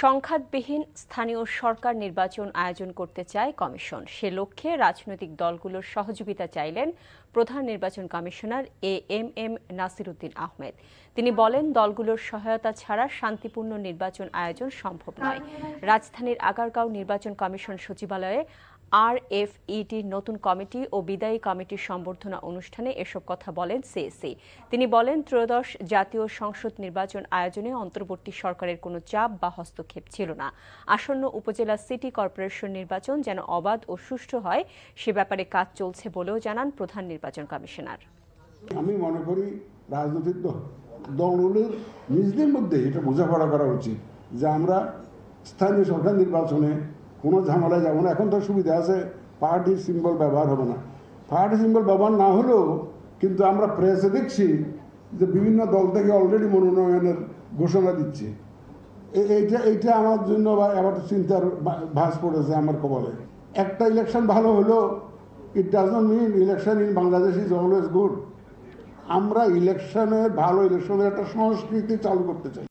সংঘাতবিহীন স্থানীয় সরকার নির্বাচন আয়োজন করতে চায় কমিশন। সে লক্ষ্যে রাজনৈতিক দলগুলোর সহযোগিতা চাইলেন প্রধান নির্বাচন কমিশনার এম নাসির উদ্দিন আহমেদ। তিনি বলেন, দলগুলোর সহায়তা ছাড়া শান্তিপূর্ণ নির্বাচন আয়োজন সম্ভব নয়। রাজধানীর আগারগাঁও নির্বাচন কমিশন সচিবালয়ে RFEDর নতুন কমিটি ও বিদায়ী কমিটির সম্বর্ধনা অনুষ্ঠানে এসব কথা বলেন সিএসি। তিনি বলেন, ত্রয়োদশ জাতীয় সংসদ নির্বাচন আয়োজনে অন্তর্বর্তী সরকারের কোনো চাপ বা হস্তক্ষেপ ছিল না। আসন্ন উপজেলা সিটি কর্পোরেশন নির্বাচন যেন অবাধ ও সুষ্ঠু হয় সে ব্যাপারে কাজ চলছে বলেও জানান প্রধান নির্বাচন কমিশনার। আমি মনে করি রাজনৈতিক দলগুলোর নিজেদের মধ্যে এটা বোঝাপড়া করা উচিত যে আমরা স্থানীয় সরকার নির্বাচনে কোনো ঝামেলায় যাবো না। এখন তো সুবিধা আছে, পার্টির সিম্বল ব্যবহার হবে না। পার্টি সিম্বল ব্যবহার না হলেও কিন্তু আমরা প্রেসে দেখছি যে বিভিন্ন দল থেকে অলরেডি মনোনয়নের ঘোষণা দিচ্ছে। এইটা আমার জন্য আবার চিন্তার ভাঁজ পড়েছে আমার কপালে। একটা ইলেকশন ভালো হলো it does not mean election in Bangladesh is always good. আমরা ভালো ইলেকশনের একটা সংস্কৃতি চালু করতে চাই।